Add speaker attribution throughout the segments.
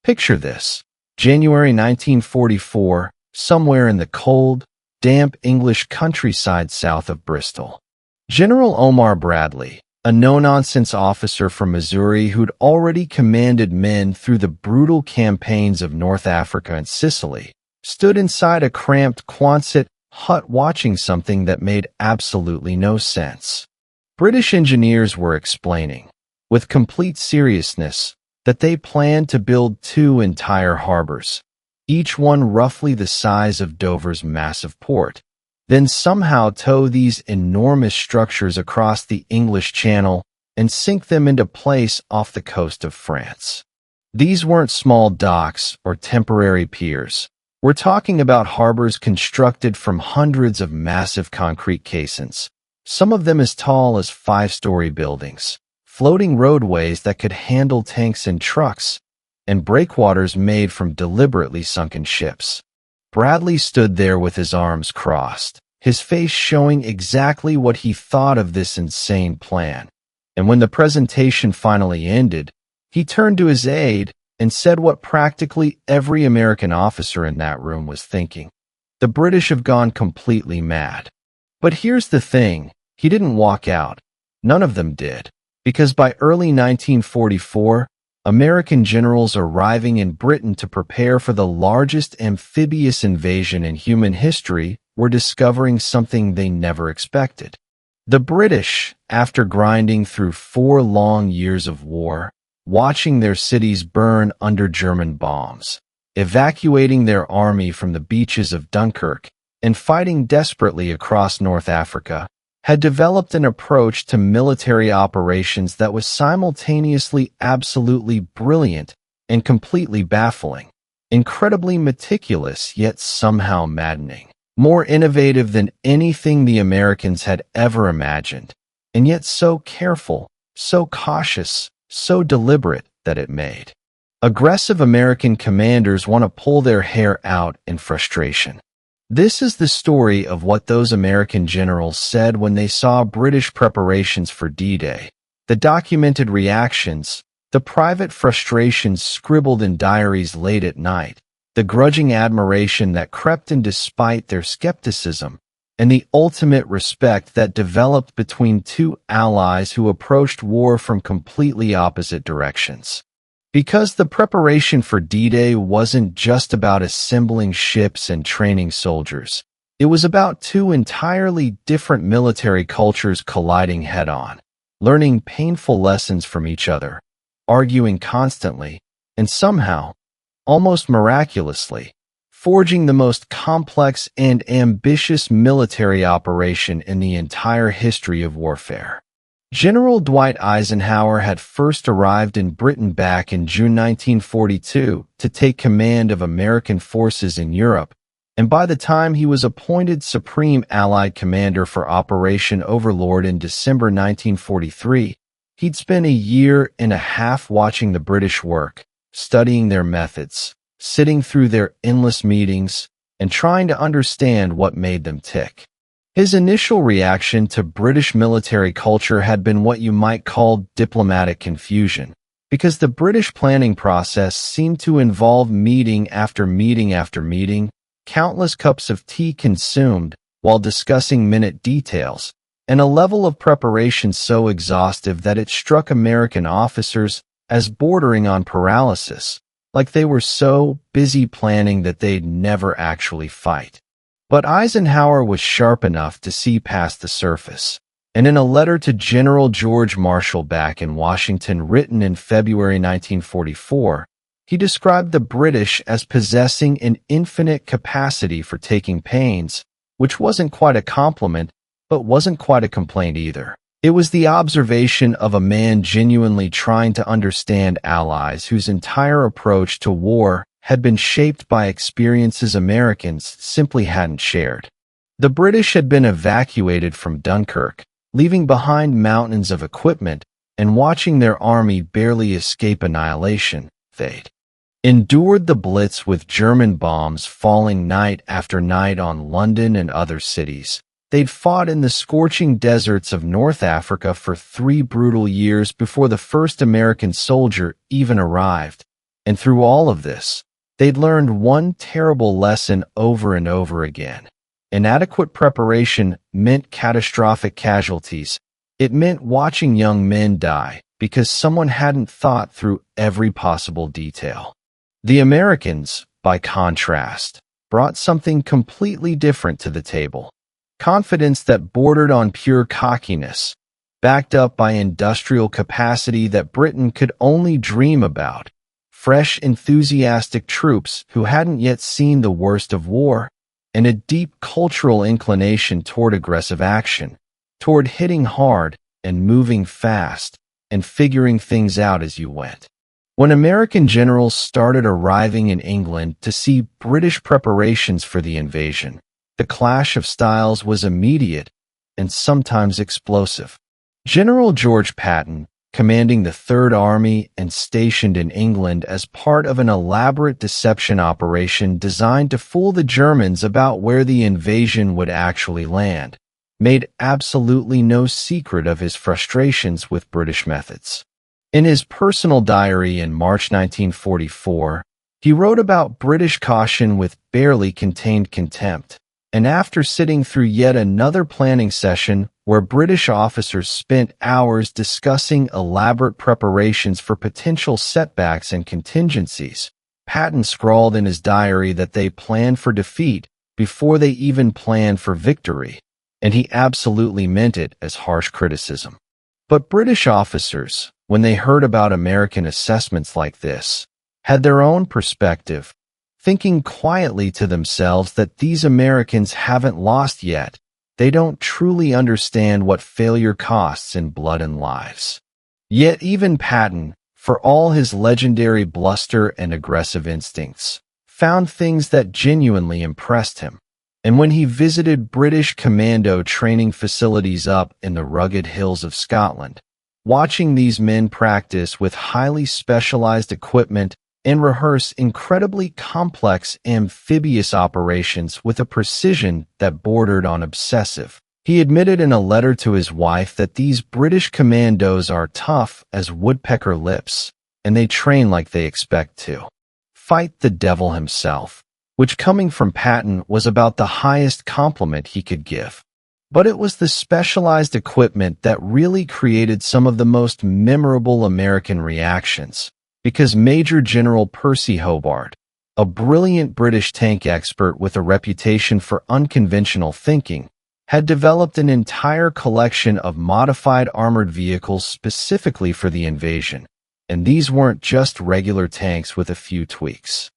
Speaker 1: Picture this. January 1944, somewhere in the cold, damp English countryside south of Bristol. General Omar Bradley, a no-nonsense officer from Missouri who'd already commanded men through the brutal campaigns of North Africa and Sicily, stood inside a cramped Quonset hut watching something that made absolutely no sense. British engineers were explaining, with complete seriousness, that they planned to build 2 entire harbors, each one roughly the size of Dover's massive port, then somehow tow these enormous structures across the English Channel and sink them into place off the coast of France. These weren't small docks or temporary piers. We're talking about harbors constructed from hundreds of massive concrete caissons, some of them as tall as 5-story buildings, floating roadways that could handle tanks and trucks, and breakwaters made from deliberately sunken ships. Bradley stood there with his arms crossed, his face showing exactly what he thought of this insane plan. And when the presentation finally ended, he turned to his aide and said what practically every American officer in that room was thinking. The British have gone completely mad. But here's the thing, he didn't walk out. None of them did. Because by early 1944, American generals arriving in Britain to prepare for the largest amphibious invasion in human history were discovering something they never expected. The British, after grinding through 4 long years of war, watching their cities burn under German bombs, evacuating their army from the beaches of Dunkirk, and fighting desperately across North Africa, had developed an approach to military operations that was simultaneously absolutely brilliant and completely baffling, incredibly meticulous yet somehow maddening, more innovative than anything the Americans had ever imagined, and yet so careful, so cautious, so deliberate that it made aggressive American commanders want to pull their hair out in frustration. This is the story of what those American generals said when they saw British preparations for D-Day, the documented reactions, the private frustrations scribbled in diaries late at night, the grudging admiration that crept in despite their skepticism, and the ultimate respect that developed between 2 allies who approached war from completely opposite directions. Because the preparation for D-Day wasn't just about assembling ships and training soldiers. It was about 2 entirely different military cultures colliding head-on, learning painful lessons from each other, arguing constantly, and somehow, almost miraculously, forging the most complex and ambitious military operation in the entire history of warfare. General Dwight Eisenhower had first arrived in Britain back in June 1942 to take command of American forces in Europe, and by the time he was appointed Supreme Allied Commander for Operation Overlord in December 1943, he'd spent a year and a half watching the British work, studying their methods, sitting through their endless meetings, and trying to understand what made them tick. His initial reaction to British military culture had been what you might call diplomatic confusion, because the British planning process seemed to involve meeting after meeting after meeting, countless cups of tea consumed while discussing minute details, and a level of preparation so exhaustive that it struck American officers as bordering on paralysis, like they were so busy planning that they'd never actually fight. But Eisenhower was sharp enough to see past the surface, and in a letter to General George Marshall back in Washington written in February 1944, he described the British as possessing an infinite capacity for taking pains, which wasn't quite a compliment, but wasn't quite a complaint either. It was the observation of a man genuinely trying to understand allies whose entire approach to war had been shaped by experiences Americans simply hadn't shared. The British had been evacuated from Dunkirk, leaving behind mountains of equipment and watching their army barely escape annihilation. They'd endured the Blitz with German bombs falling night after night on London and other cities. They'd fought in the scorching deserts of North Africa for 3 brutal years before the first American soldier even arrived. And through all of this, they'd learned one terrible lesson over and over again. Inadequate preparation meant catastrophic casualties. It meant watching young men die because someone hadn't thought through every possible detail. The Americans, by contrast, brought something completely different to the table. Confidence that bordered on pure cockiness, backed up by industrial capacity that Britain could only dream about. Fresh, enthusiastic troops who hadn't yet seen the worst of war, and a deep cultural inclination toward aggressive action, toward hitting hard and moving fast and figuring things out as you went. When American generals started arriving in England to see British preparations for the invasion, the clash of styles was immediate and sometimes explosive. General George Patton, commanding the Third Army and stationed in England as part of an elaborate deception operation designed to fool the Germans about where the invasion would actually land, made absolutely no secret of his frustrations with British methods. In his personal diary in March 1944, he wrote about British caution with barely contained contempt, and after sitting through yet another planning session where British officers spent hours discussing elaborate preparations for potential setbacks and contingencies, Patton scrawled in his diary that they planned for defeat before they even planned for victory, and he absolutely meant it as harsh criticism. But British officers, when they heard about American assessments like this, had their own perspective, thinking quietly to themselves that these Americans haven't lost yet. They don't truly understand what failure costs in blood and lives. Yet even Patton, for all his legendary bluster and aggressive instincts, found things that genuinely impressed him. And when he visited British commando training facilities up in the rugged hills of Scotland, watching these men practice with highly specialized equipment and rehearse incredibly complex amphibious operations with a precision that bordered on obsessive, he admitted in a letter to his wife that these British commandos are tough as woodpecker lips, and they train like they expect to fight the devil himself, which coming from Patton was about the highest compliment he could give. But it was the specialized equipment that really created some of the most memorable American reactions, because Major General Percy Hobart, a brilliant British tank expert with a reputation for unconventional thinking, had developed an entire collection of modified armored vehicles specifically for the invasion, and these weren't just regular tanks with a few tweaks.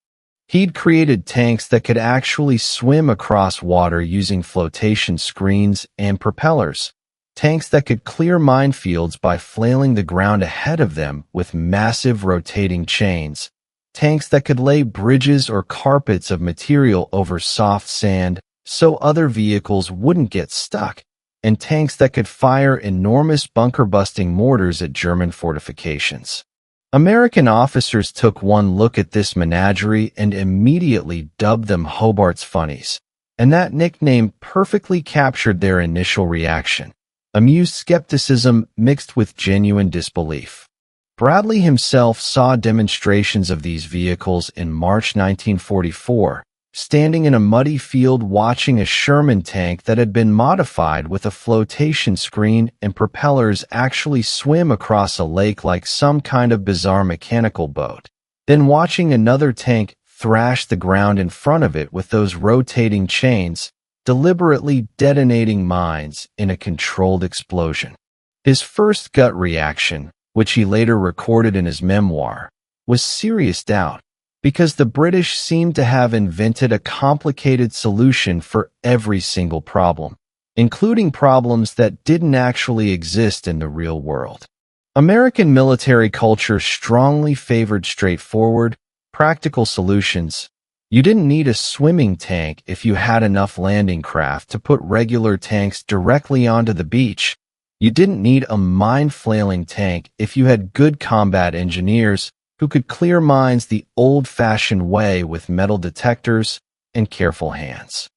Speaker 1: He'd created tanks that could actually swim across water using flotation screens and propellers, tanks that could clear minefields by flailing the ground ahead of them with massive rotating chains, tanks that could lay bridges or carpets of material over soft sand so other vehicles wouldn't get stuck, and tanks that could fire enormous bunker-busting mortars at German fortifications. American officers took one look at this menagerie and immediately dubbed them Hobart's Funnies, and that nickname perfectly captured their initial reaction. Amused skepticism mixed with genuine disbelief. Bradley himself saw demonstrations of these vehicles in March 1944, standing in a muddy field watching a Sherman tank that had been modified with a flotation screen and propellers actually swim across a lake like some kind of bizarre mechanical boat, then watching another tank thrash the ground in front of it with those rotating chains, deliberately detonating mines in a controlled explosion. His first gut reaction, which he later recorded in his memoir, was serious doubt, because the British seemed to have invented a complicated solution for every single problem, including problems that didn't actually exist in the real world. American military culture strongly favored straightforward, practical solutions. You didn't need a swimming tank if you had enough landing craft to put regular tanks directly onto the beach. You didn't need a mine-flailing tank if you had good combat engineers who could clear mines the old-fashioned way with metal detectors and careful hands.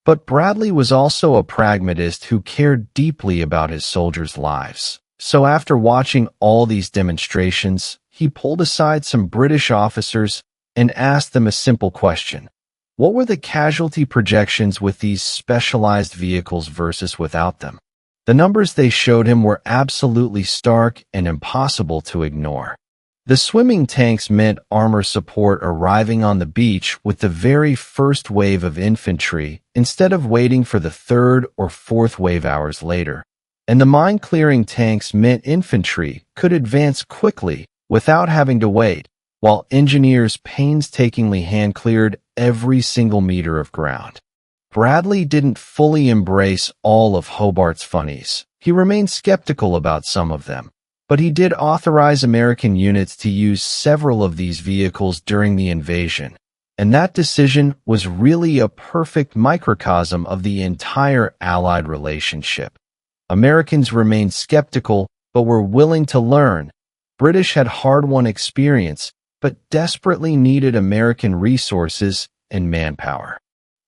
Speaker 1: But Bradley was also a pragmatist who cared deeply about his soldiers' lives. So after watching all these demonstrations, he pulled aside some British officers and asked them a simple question. What were the casualty projections with these specialized vehicles versus without them? The numbers they showed him were absolutely stark and impossible to ignore. The swimming tanks meant armor support arriving on the beach with the very first wave of infantry instead of waiting for the third or fourth wave hours later. And the mine-clearing tanks meant infantry could advance quickly without having to wait, while engineers painstakingly hand-cleared every single meter of ground. Bradley didn't fully embrace all of Hobart's funnies. He remained skeptical about some of them, but he did authorize American units to use several of these vehicles during the invasion, and that decision was really a perfect microcosm of the entire Allied relationship. Americans remained skeptical, but were willing to learn. British had hard-won experience, but desperately needed American resources and manpower.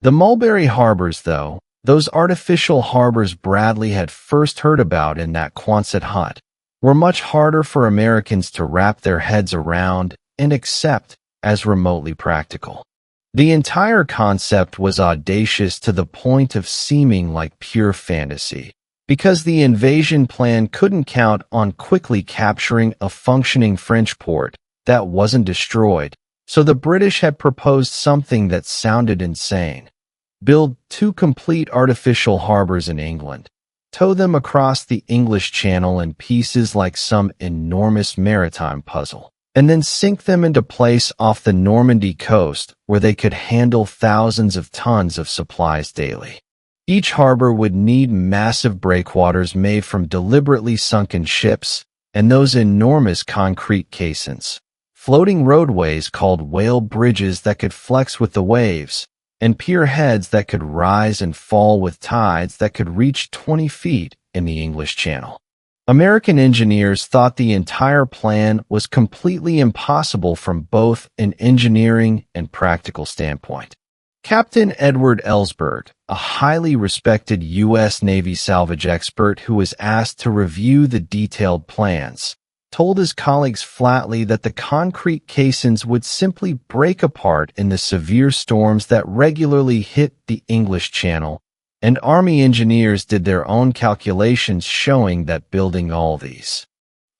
Speaker 1: The Mulberry Harbors, though, those artificial harbors Bradley had first heard about in that Quonset hut, were much harder for Americans to wrap their heads around and accept as remotely practical. The entire concept was audacious to the point of seeming like pure fantasy, because the invasion plan couldn't count on quickly capturing a functioning French port that wasn't destroyed, so the British had proposed something that sounded insane. Build 2 complete artificial harbors in England, tow them across the English Channel in pieces like some enormous maritime puzzle, and then sink them into place off the Normandy coast where they could handle thousands of tons of supplies daily. Each harbor would need massive breakwaters made from deliberately sunken ships and those enormous concrete caissons, floating roadways called whale bridges that could flex with the waves, and pier heads that could rise and fall with tides that could reach 20 feet in the English Channel. American engineers thought the entire plan was completely impossible from both an engineering and practical standpoint. Captain Edward Ellsberg, a highly respected U.S. Navy salvage expert who was asked to review the detailed plans, told his colleagues flatly that the concrete caissons would simply break apart in the severe storms that regularly hit the English Channel, and Army engineers did their own calculations showing that building all these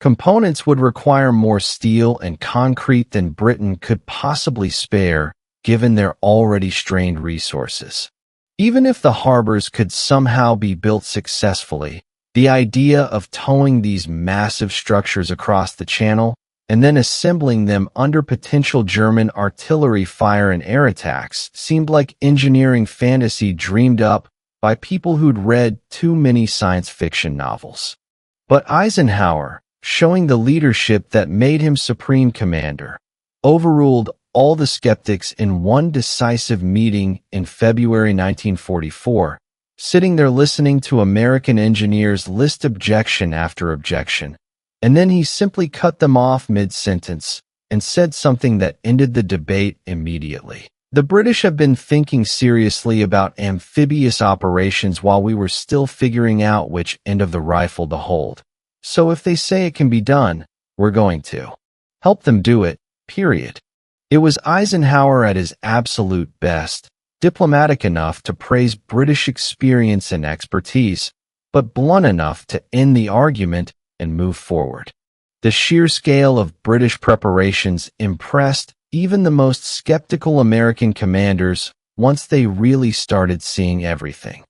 Speaker 1: components would require more steel and concrete than Britain could possibly spare, given their already strained resources. Even if the harbors could somehow be built successfully, the idea of towing these massive structures across the channel and then assembling them under potential German artillery fire and air attacks seemed like engineering fantasy dreamed up by people who'd read too many science fiction novels. But Eisenhower, showing the leadership that made him supreme commander, overruled all the skeptics in one decisive meeting in February 1944, sitting there listening to American engineers list objection after objection, and then he simply cut them off mid-sentence and said something that ended the debate immediately. The British have been thinking seriously about amphibious operations while we were still figuring out which end of the rifle to hold. So if they say it can be done, we're going to help them do it, period. It was Eisenhower at his absolute best, diplomatic enough to praise British experience and expertise, but blunt enough to end the argument and move forward. The sheer scale of British preparations impressed even the most skeptical American commanders once they really started seeing everything.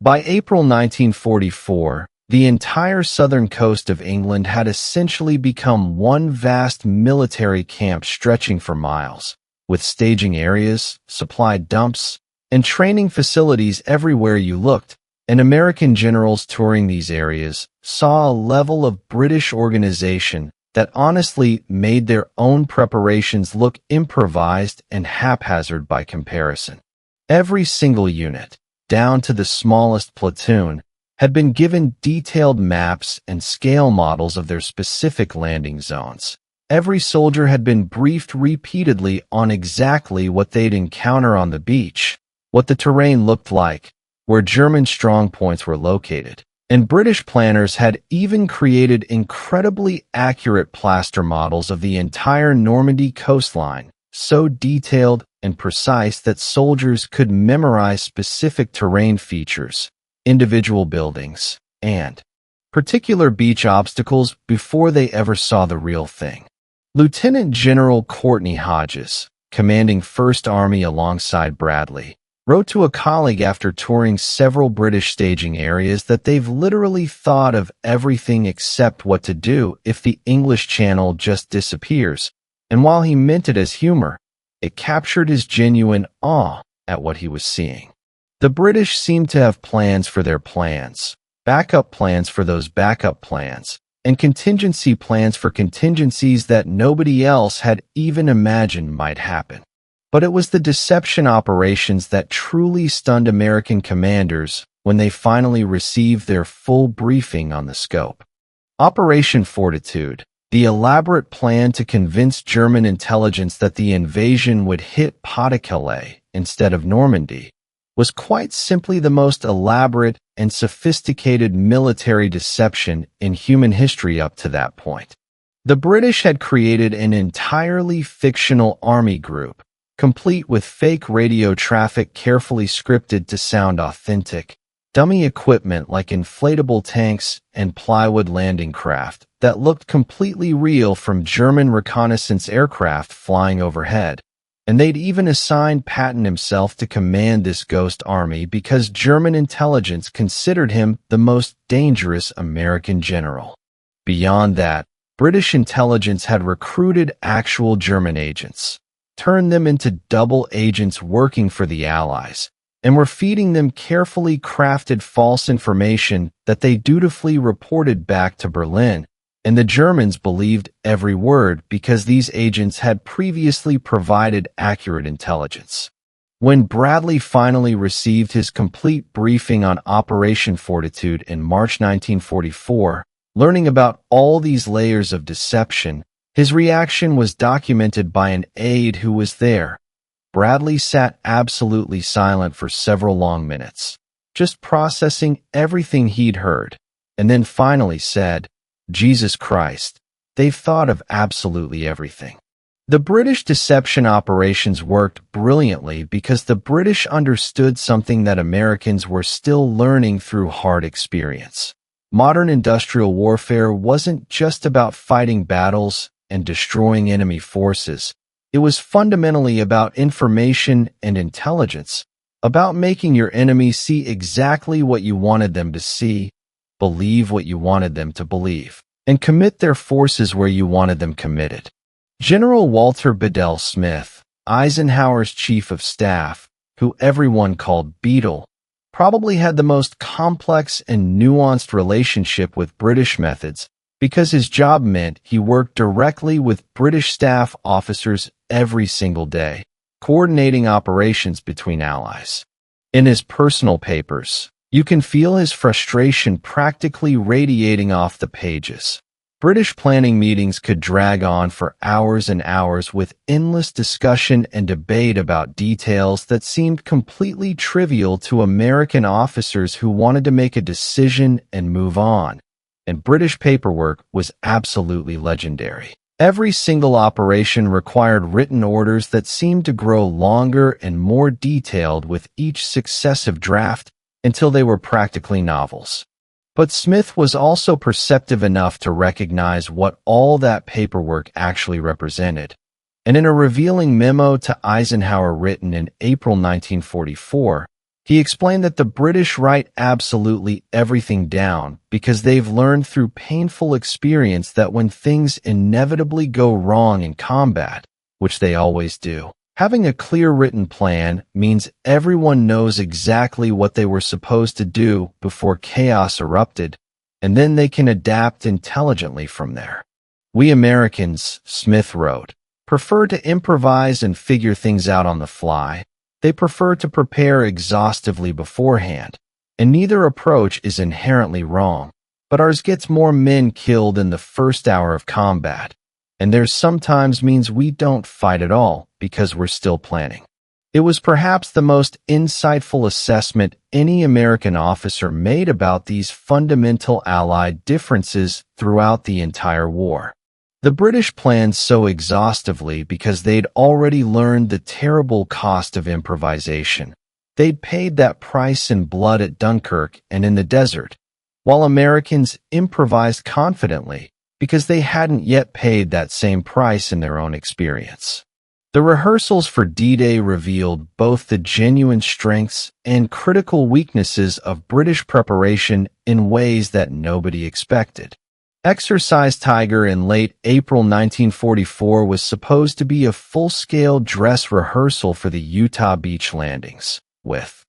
Speaker 1: By April 1944, the entire southern coast of England had essentially become one vast military camp stretching for miles, with staging areas, supply dumps, and training facilities everywhere you looked, and American generals touring these areas saw a level of British organization that honestly made their own preparations look improvised and haphazard by comparison. Every single unit, down to the smallest platoon, had been given detailed maps and scale models of their specific landing zones. Every soldier had been briefed repeatedly on exactly what they'd encounter on the beach, what the terrain looked like, where German strongpoints were located, And British planners had even created incredibly accurate plaster models of the entire Normandy coastline, so detailed and precise that soldiers could memorize specific terrain features, individual buildings, and particular beach obstacles before they ever saw the real thing. Lieutenant General Courtney Hodges, commanding 1st Army alongside Bradley, wrote to a colleague after touring several British staging areas that they've literally thought of everything except what to do if the English Channel just disappears, and while he meant it as humor, it captured his genuine awe at what he was seeing. The British seemed to have plans for their plans, backup plans for those backup plans, and contingency plans for contingencies that nobody else had even imagined might happen. But it was the deception operations that truly stunned American commanders when they finally received their full briefing on the scope. Operation Fortitude, the elaborate plan to convince German intelligence that the invasion would hit Pas-de-Calais instead of Normandy, was quite simply the most elaborate and sophisticated military deception in human history up to that point. The British had created an entirely fictional army group, complete with fake radio traffic carefully scripted to sound authentic, dummy equipment like inflatable tanks and plywood landing craft that looked completely real from German reconnaissance aircraft flying overhead. And they'd even assigned Patton himself to command this ghost army because German intelligence considered him the most dangerous American general. Beyond that, British intelligence had recruited actual German agents, turned them into double agents working for the Allies, and were feeding them carefully crafted false information that they dutifully reported back to Berlin, and the Germans believed every word because these agents had previously provided accurate intelligence. When Bradley finally received his complete briefing on Operation Fortitude in March 1944, learning about all these layers of deception, his reaction was documented by an aide who was there. Bradley sat absolutely silent for several long minutes, just processing everything he'd heard, and then finally said, "Jesus Christ, they've thought of absolutely everything." The British deception operations worked brilliantly because the British understood something that Americans were still learning through hard experience. Modern industrial warfare wasn't just about fighting battles and destroying enemy forces. It was fundamentally about information and intelligence, about making your enemy see exactly what you wanted them to see, believe what you wanted them to believe, and commit their forces where you wanted them committed. General Walter Bedell Smith, Eisenhower's chief of staff, who everyone called Beetle, probably had the most complex and nuanced relationship with British methods because his job meant he worked directly with British staff officers every single day, coordinating operations between allies. In his personal papers, you can feel his frustration practically radiating off the pages. British planning meetings could drag on for hours and hours with endless discussion and debate about details that seemed completely trivial to American officers who wanted to make a decision and move on. And British paperwork was absolutely legendary. Every single operation required written orders that seemed to grow longer and more detailed with each successive draft until they were practically novels. But Smith was also perceptive enough to recognize what all that paperwork actually represented. And in a revealing memo to Eisenhower written in April 1944, he explained that the British write absolutely everything down because they've learned through painful experience that when things inevitably go wrong in combat, which they always do, having a clear written plan means everyone knows exactly what they were supposed to do before chaos erupted, and then they can adapt intelligently from there. "We Americans," Smith wrote, "prefer to improvise and figure things out on the fly. They prefer to prepare exhaustively beforehand, and neither approach is inherently wrong, but ours gets more men killed in the first hour of combat, and theirs sometimes means we don't fight at all because we're still planning." It was perhaps the most insightful assessment any American officer made about these fundamental Allied differences throughout the entire war. The British planned so exhaustively because they'd already learned the terrible cost of improvisation. They'd paid that price in blood at Dunkirk and in the desert, while Americans improvised confidently because they hadn't yet paid that same price in their own experience. The rehearsals for D-Day revealed both the genuine strengths and critical weaknesses of British preparation in ways that nobody expected. Exercise Tiger in late April 1944 was supposed to be a full-scale dress rehearsal for the Utah beach landings, with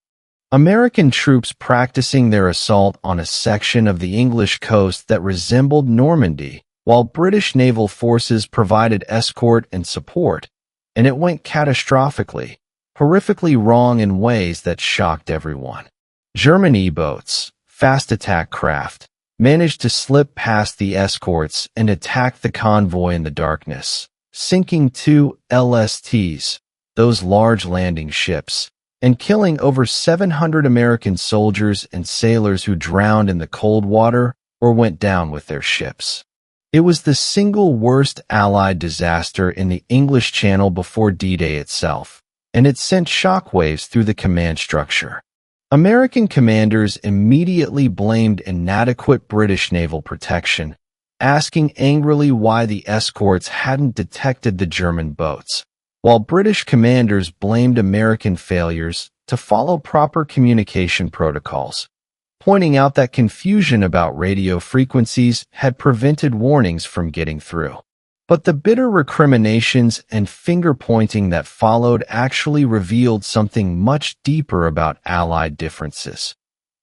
Speaker 1: American troops practicing their assault on a section of the English coast that resembled Normandy, while British naval forces provided escort and support. And it went catastrophically, horrifically wrong in ways that shocked everyone. German E-boats, fast attack craft, managed to slip past the escorts and attack the convoy in the darkness, sinking 2 LSTs, those large landing ships, and killing over 700 American soldiers and sailors who drowned in the cold water or went down with their ships. It was the single worst Allied disaster in the English Channel before D-Day itself, and it sent shockwaves through the command structure. American commanders immediately blamed inadequate British naval protection, asking angrily why the escorts hadn't detected the German boats, while British commanders blamed American failures to follow proper communication protocols, pointing out that confusion about radio frequencies had prevented warnings from getting through. But the bitter recriminations and finger-pointing that followed actually revealed something much deeper about Allied differences.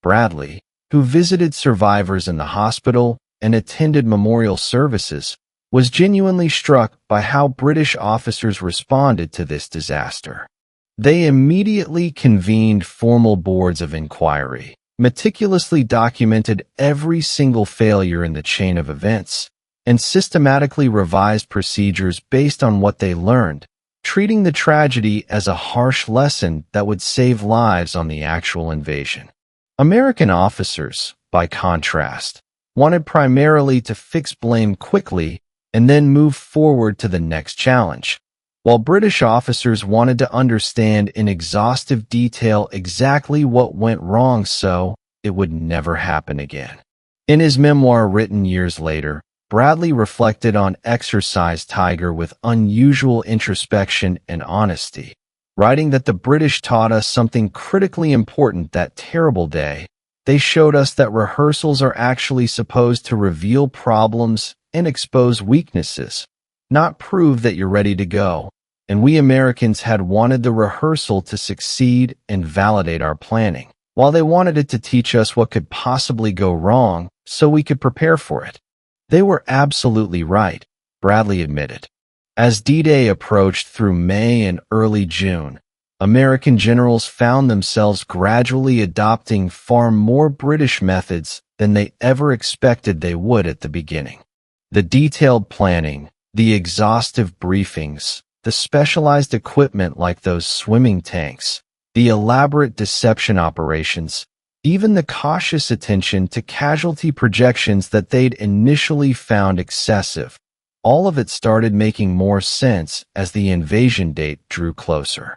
Speaker 1: Bradley, who visited survivors in the hospital and attended memorial services, was genuinely struck by how British officers responded to this disaster. They immediately convened formal boards of inquiry, meticulously documented every single failure in the chain of events, and systematically revised procedures based on what they learned, treating the tragedy as a harsh lesson that would save lives on the actual invasion. American officers, by contrast, wanted primarily to fix blame quickly and then move forward to the next challenge, while British officers wanted to understand in exhaustive detail exactly what went wrong so it would never happen again. In his memoir written years later, Bradley reflected on Exercise Tiger with unusual introspection and honesty, writing that the British taught us something critically important that terrible day. They showed us that rehearsals are actually supposed to reveal problems and expose weaknesses, not prove that you're ready to go. And we Americans had wanted the rehearsal to succeed and validate our planning, while they wanted it to teach us what could possibly go wrong so we could prepare for it. They were absolutely right, Bradley admitted. As D-Day approached through May and early June, American generals found themselves gradually adopting far more British methods than they ever expected they would at the beginning. The detailed planning, the exhaustive briefings, the specialized equipment like those swimming tanks, the elaborate deception operations, even the cautious attention to casualty projections that they'd initially found excessive, all of it started making more sense as the invasion date drew closer.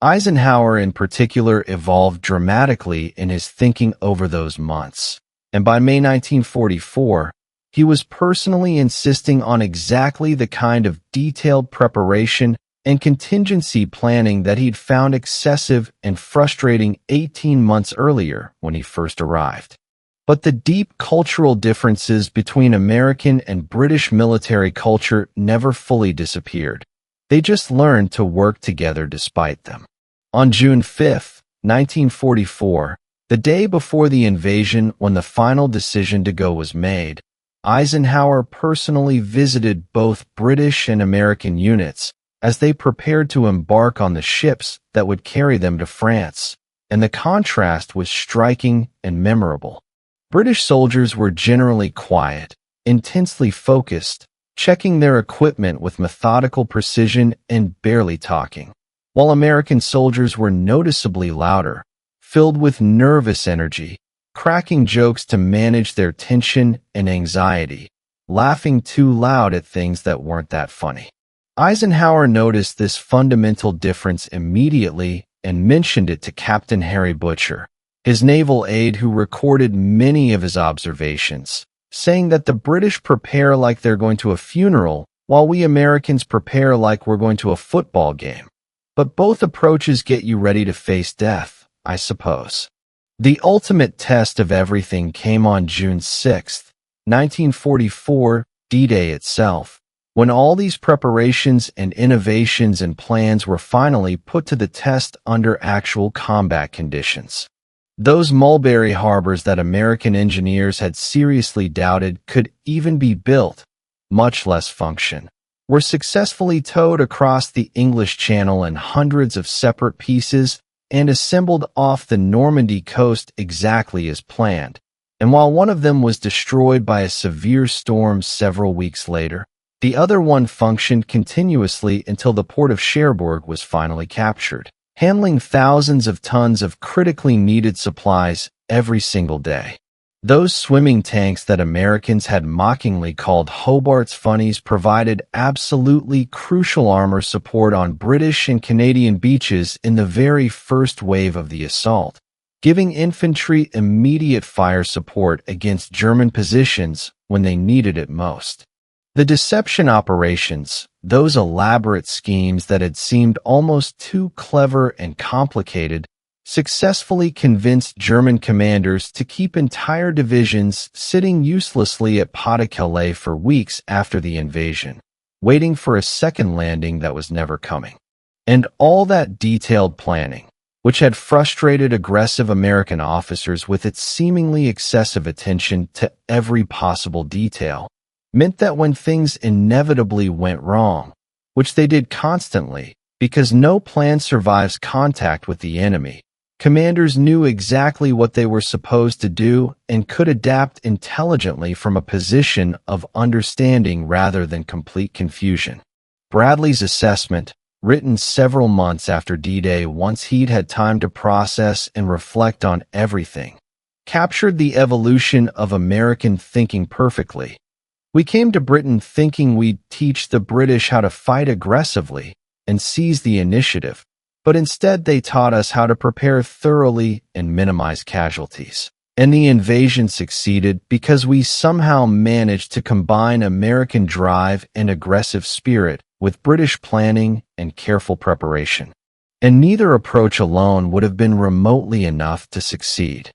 Speaker 1: Eisenhower in particular evolved dramatically in his thinking over those months, and by May 1944, he was personally insisting on exactly the kind of detailed preparation and contingency planning that he'd found excessive and frustrating 18 months earlier when he first arrived. But the deep cultural differences between American and British military culture never fully disappeared. They just learned to work together despite them. On June 5, 1944, the day before the invasion when the final decision to go was made, Eisenhower personally visited both British and American units as they prepared to embark on the ships that would carry them to France, and the contrast was striking and memorable. British soldiers were generally quiet, intensely focused, checking their equipment with methodical precision and barely talking, while American soldiers were noticeably louder, filled with nervous energy, cracking jokes to manage their tension and anxiety, laughing too loud at things that weren't that funny. Eisenhower noticed this fundamental difference immediately and mentioned it to Captain Harry Butcher, his naval aide who recorded many of his observations, saying that the British prepare like they're going to a funeral, while we Americans prepare like we're going to a football game. But both approaches get you ready to face death, I suppose. The ultimate test of everything came on June 6, 1944, D-Day itself, when all these preparations and innovations and plans were finally put to the test under actual combat conditions. Those mulberry harbors that American engineers had seriously doubted could even be built, much less function, were successfully towed across the English Channel in hundreds of separate pieces and assembled off the Normandy coast exactly as planned. And while one of them was destroyed by a severe storm several weeks later, the other one functioned continuously until the port of Cherbourg was finally captured, handling thousands of tons of critically needed supplies every single day. Those swimming tanks that Americans had mockingly called Hobart's Funnies provided absolutely crucial armor support on British and Canadian beaches in the very first wave of the assault, giving infantry immediate fire support against German positions when they needed it most. The deception operations, those elaborate schemes that had seemed almost too clever and complicated, successfully convinced German commanders to keep entire divisions sitting uselessly at Pas-de-Calais for weeks after the invasion, waiting for a second landing that was never coming. And all that detailed planning, which had frustrated aggressive American officers with its seemingly excessive attention to every possible detail, meant that when things inevitably went wrong, which they did constantly, because no plan survives contact with the enemy, commanders knew exactly what they were supposed to do and could adapt intelligently from a position of understanding rather than complete confusion. Bradley's assessment, written several months after D-Day once he'd had time to process and reflect on everything, captured the evolution of American thinking perfectly. We came to Britain thinking we'd teach the British how to fight aggressively and seize the initiative, but instead they taught us how to prepare thoroughly and minimize casualties. And the invasion succeeded because we somehow managed to combine American drive and aggressive spirit with British planning and careful preparation. And neither approach alone would have been remotely enough to succeed.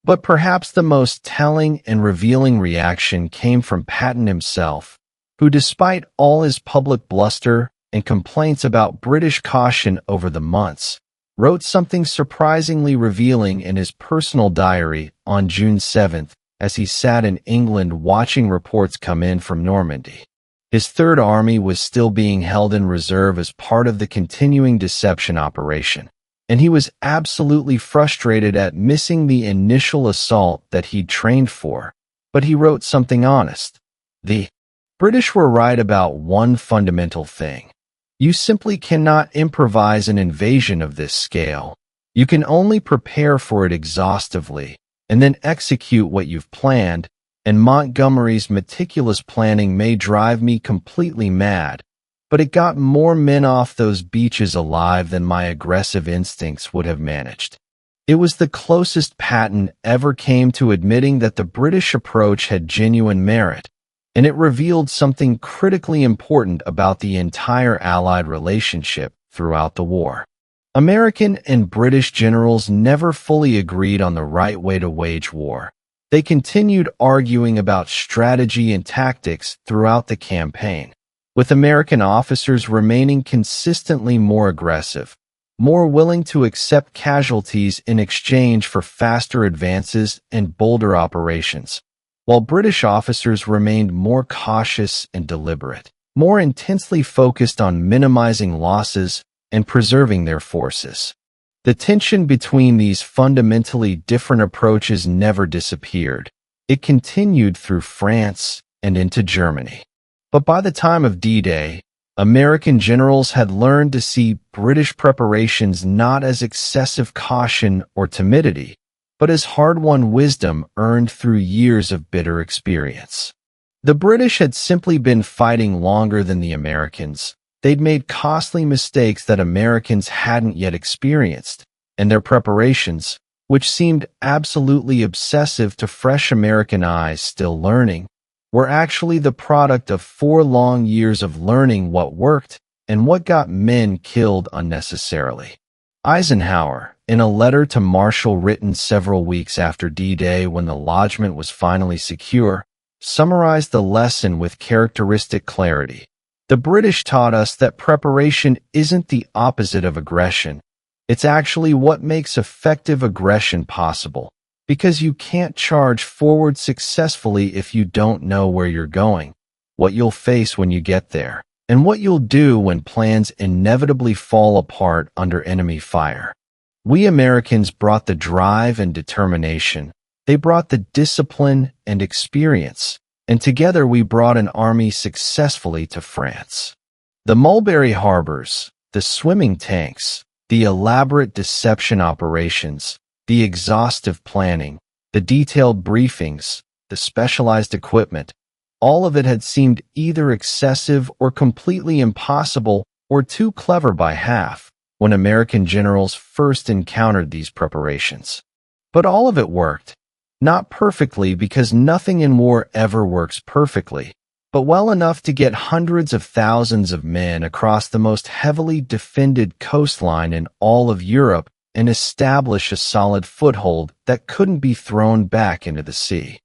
Speaker 1: But perhaps the most telling and revealing reaction came from Patton himself, who, despite all his public bluster and complaints about British caution over the months, wrote something surprisingly revealing in his personal diary on June 7th as he sat in England watching reports come in from Normandy. His Third Army was still being held in reserve as part of the continuing deception operation, and he was absolutely frustrated at missing the initial assault that he'd trained for. But he wrote something honest. The British were right about one fundamental thing. You simply cannot improvise an invasion of this scale. You can only prepare for it exhaustively, and then execute what you've planned, and Montgomery's meticulous planning may drive me completely mad, but it got more men off those beaches alive than my aggressive instincts would have managed. It was the closest Patton ever came to admitting that the British approach had genuine merit, and it revealed something critically important about the entire Allied relationship throughout the war. American and British generals never fully agreed on the right way to wage war. They continued arguing about strategy and tactics throughout the campaign, with American officers remaining consistently more aggressive, more willing to accept casualties in exchange for faster advances and bolder operations, while British officers remained more cautious and deliberate, more intensely focused on minimizing losses and preserving their forces. The tension between these fundamentally different approaches never disappeared. It continued through France and into Germany. But by the time of D-Day, American generals had learned to see British preparations not as excessive caution or timidity, but as hard-won wisdom earned through years of bitter experience. The British had simply been fighting longer than the Americans. They'd made costly mistakes that Americans hadn't yet experienced, and their preparations, which seemed absolutely obsessive to fresh American eyes still learning, were actually the product of 4 long years of learning what worked and what got men killed unnecessarily. Eisenhower, in a letter to Marshall written several weeks after D-Day when the lodgment was finally secure, summarized the lesson with characteristic clarity. The British taught us that preparation isn't the opposite of aggression. It's actually what makes effective aggression possible, because you can't charge forward successfully if you don't know where you're going, what you'll face when you get there, and what you'll do when plans inevitably fall apart under enemy fire. We Americans brought the drive and determination. They brought the discipline and experience, and together we brought an army successfully to France. The Mulberry Harbors, the swimming tanks, the elaborate deception operations, the exhaustive planning, the detailed briefings, the specialized equipment, all of it had seemed either excessive or completely impossible or too clever by half when American generals first encountered these preparations. But all of it worked. Not perfectly, because nothing in war ever works perfectly, but well enough to get hundreds of thousands of men across the most heavily defended coastline in all of Europe and establish a solid foothold that couldn't be thrown back into the sea.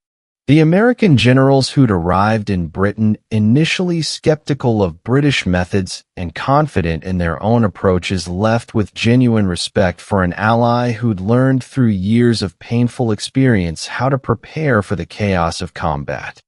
Speaker 1: The American generals who'd arrived in Britain, initially skeptical of British methods and confident in their own approaches, left with genuine respect for an ally who'd learned through years of painful experience how to prepare for the chaos of combat.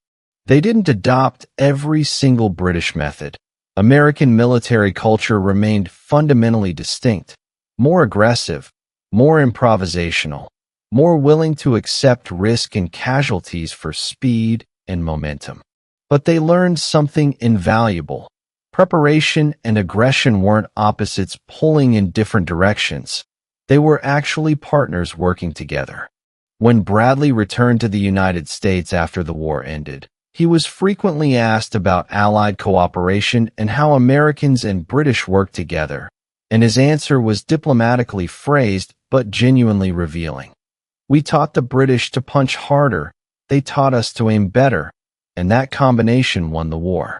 Speaker 1: They didn't adopt every single British method. American military culture remained fundamentally distinct, more aggressive, more improvisational, more willing to accept risk and casualties for speed and momentum. But they learned something invaluable. Preparation and aggression weren't opposites pulling in different directions. They were actually partners working together. When Bradley returned to the United States after the war ended, he was frequently asked about Allied cooperation and how Americans and British worked together, and his answer was diplomatically phrased but genuinely revealing. We taught the British to punch harder, they taught us to aim better, and that combination won the war.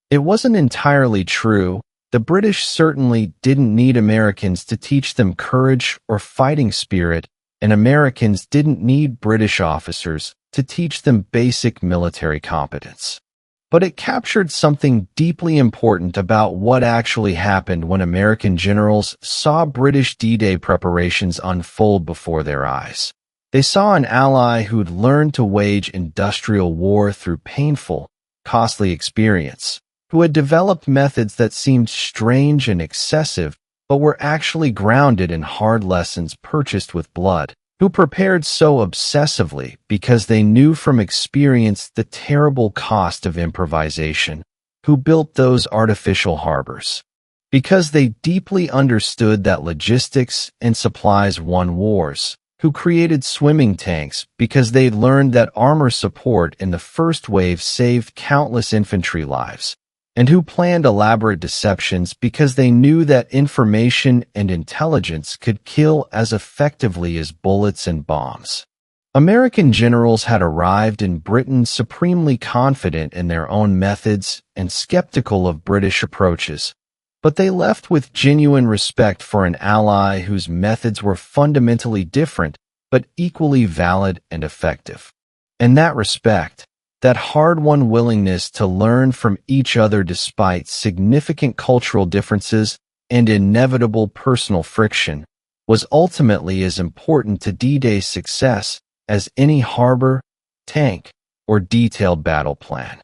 Speaker 1: It wasn't entirely true. The British certainly didn't need Americans to teach them courage or fighting spirit, and Americans didn't need British officers to teach them basic military competence. But it captured something deeply important about what actually happened when American generals saw British D-Day preparations unfold before their eyes. They saw an ally who'd learned to wage industrial war through painful, costly experience, who had developed methods that seemed strange and excessive, but were actually grounded in hard lessons purchased with blood, who prepared so obsessively because they knew from experience the terrible cost of improvisation, who built those artificial harbors, because they deeply understood that logistics and supplies won wars, who created swimming tanks because they'd learned that armor support in the first wave saved countless infantry lives, and who planned elaborate deceptions because they knew that information and intelligence could kill as effectively as bullets and bombs. American generals had arrived in Britain supremely confident in their own methods and skeptical of British approaches, but they left with genuine respect for an ally whose methods were fundamentally different but equally valid and effective. And that respect, that hard-won willingness to learn from each other despite significant cultural differences and inevitable personal friction, was ultimately as important to D-Day's success as any harbor, tank, or detailed battle plan.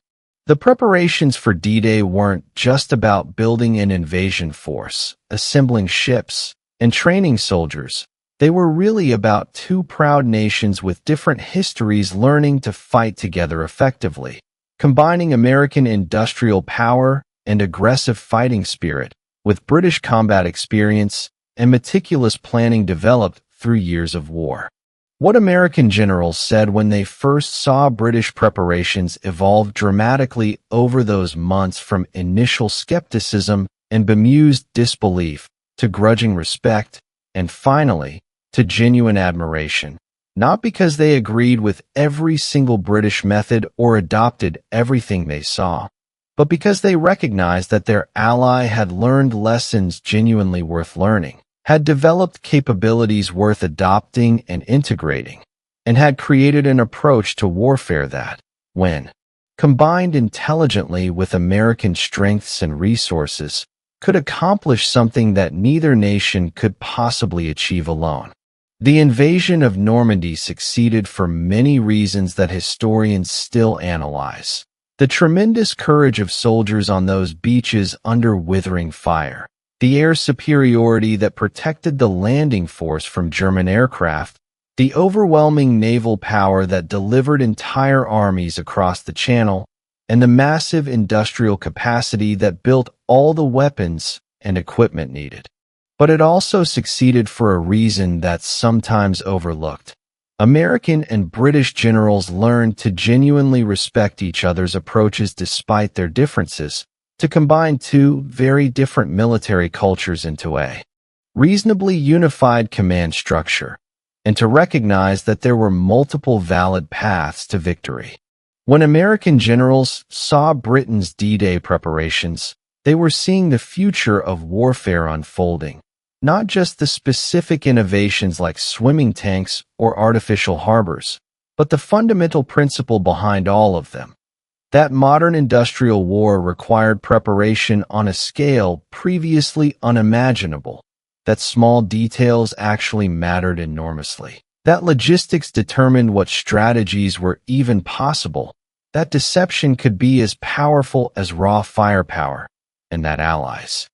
Speaker 1: The preparations for D-Day weren't just about building an invasion force, assembling ships, and training soldiers. They were really about two proud nations with different histories learning to fight together effectively, combining American industrial power and aggressive fighting spirit, with British combat experience and meticulous planning developed through years of war. What American generals said when they first saw British preparations evolve dramatically over those months, from initial skepticism and bemused disbelief to grudging respect, and finally, to genuine admiration. Not because they agreed with every single British method or adopted everything they saw, but because they recognized that their ally had learned lessons genuinely worth learning, had developed capabilities worth adopting and integrating, and had created an approach to warfare that, when combined intelligently with American strengths and resources, could accomplish something that neither nation could possibly achieve alone. The invasion of Normandy succeeded for many reasons that historians still analyze. The tremendous courage of soldiers on those beaches under withering fire, the air superiority that protected the landing force from German aircraft, the overwhelming naval power that delivered entire armies across the Channel, and the massive industrial capacity that built all the weapons and equipment needed. But it also succeeded for a reason that's sometimes overlooked. American and British generals learned to genuinely respect each other's approaches despite their differences, to combine two very different military cultures into a reasonably unified command structure, and to recognize that there were multiple valid paths to victory. When American generals saw Britain's D-Day preparations, they were seeing the future of warfare unfolding, not just the specific innovations like swimming tanks or artificial harbors, but the fundamental principle behind all of them. That modern industrial war required preparation on a scale previously unimaginable, that small details actually mattered enormously, that logistics determined what strategies were even possible, that deception could be as powerful as raw firepower, and that allies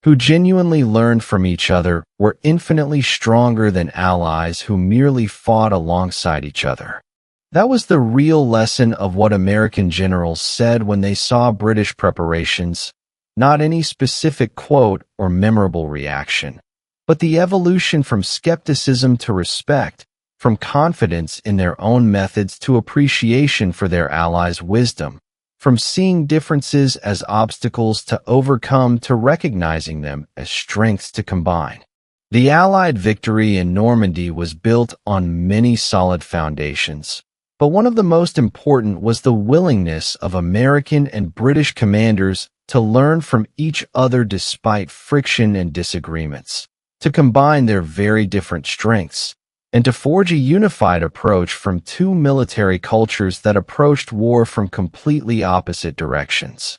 Speaker 1: who genuinely learned from each other were infinitely stronger than allies who merely fought alongside each other. That was the real lesson of what American generals said when they saw British preparations, not any specific quote or memorable reaction, but the evolution from skepticism to respect, from confidence in their own methods to appreciation for their allies' wisdom, from seeing differences as obstacles to overcome to recognizing them as strengths to combine. The Allied victory in Normandy was built on many solid foundations, but one of the most important was the willingness of American and British commanders to learn from each other despite friction and disagreements, to combine their very different strengths, and to forge a unified approach from two military cultures that approached war from completely opposite directions.